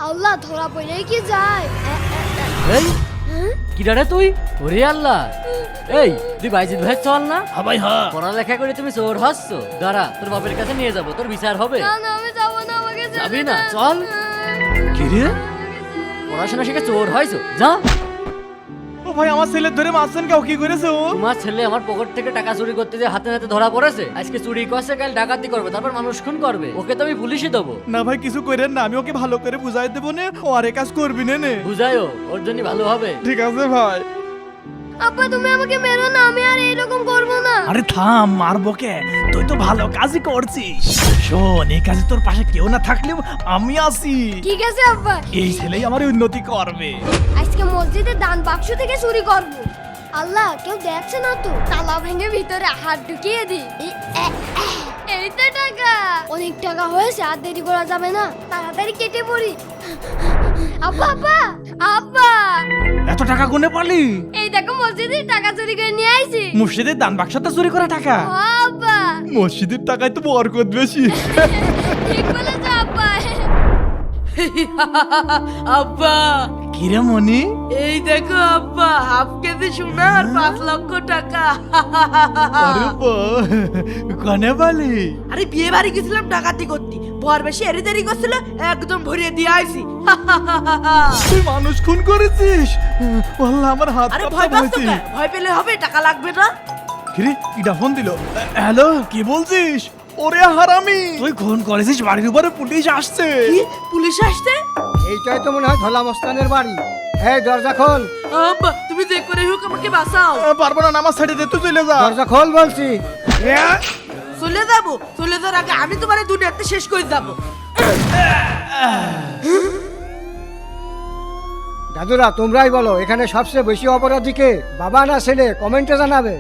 আল্লাহ ধরা পড়ে কি যায়? এই কি রে তুই? ওরে আল্লাহ, এই তুই বাইজিৎ ভাই চল না। হ্যাঁ ভাই হ্যাঁ। পড়ালেখা করে তুমি চোর হচ্ছ, দাঁড়া তোর বাপের কাছে নিয়ে যাবো, তোর বিচার হবে। না না আমি যাব না, আমাকে ছেড়ে যাবি না? দাও। চল। কি রে? পড়াশোনা শিখে চোর হয়েছো, যা। ও ভাই আমার ছেলে ধরে মারছেন, কেউ কি করেছে ও? তোমার ছেলে আমার পকেট থেকে টাকা চুরি করতে যে হাতে নাতে ধরা পড়েছে, আজকে চুরি করছে, কাল ডাকাতি করবে, তারপর মানুষ খুন করবে, ওকে তো আমি পুলিশে দেবো। না ভাই কিছু করেন না, আমি ওকে ভালো করে বুঝাই দেবো নে, ও আরে কাজ করবি নে নে। বুঝাইও, ওর জন্য ভালো হবে। ঠিক আছে ভাই। আব্বা তুমি আমাকে মেরো না, আমি আর এরকম করব না। আরে থাম, মারবো কে? তুই তো ভালো কাজই করছিস। শোন, এই কাজে তোর পাশে কেউ না থাকলেও আমি আছি। ঠিক আছে আব্বা, এই ছেলেই আমার উন্নতি করবে। আজকে মসজিদের দান বাক্স থেকে চুরি করব। আল্লাহ কেউ দেখছে না তো? তালা ভেঙে ভিতরে হাত ঢুকিয়ে দি। এই তো টাকা, অনেক টাকা হয়েছে, আর দেরি করা যাবে না, তাড়াতাড়ি কেটে পড়ি। আব্বা আব্বা আব্বা, এত টাকা গুনে পারলি? এই দেখো মসজিদের টাকা চুরি করে নিয়ে আইছি। মসজিদের দান বাক্সতে চুরি করা টাকা? আব্বা মসজিদের টাকায় তো বরকত বেশি। ঠিক বলেছো আব্বা। আব্বা কিরে মনি? এই দেখো আব্বা, হাফ কেজি সোনা আর 5 লক্ষ টাকা। আরে বা, কনে বালি? আরে বিয়ে বাড়ি গেছিলাম ডাকাতি করতে, বর বেশি এরি দেরি করছিল, একদম ভরিয়ে দিয়ে আইছি। তুই মানুষ খুন করেছিস? আল্লাহ আমার হাত আরে কাঁপতে ভয় পাচ্ছ হয়েছে। কেন? ভয় পেলে হবে, টাকা লাগবে না। কিরে ইটা ফোন দিল। হ্যালো, কি বলছিস? ওরে হারামি, তুই খুন করেছিস, বাড়ির উপরে পুলিশ আসছে। কি পুলিশ আসছে? এইটাই তো মনে হয় ধলা মস্তানের বাড়ি। এই দরজা খোল, আব্বা তুমি যে করে হোক আমাকে বাঁচাও। পারবো না, নামাজ ছেড়ে দে, তুই চলে যা। দরজা খোল বলছি। চলে যাবো, চলে যাওয়ার আগে আমি তোমার এই দুনিয়াতে শেষ করে যাবো। দাদুরা তোমরাই বলো, এখানে সবচেয়ে বেশি অপরাধীকে, বাবা না ছেলে? কমেন্টে জানাবে।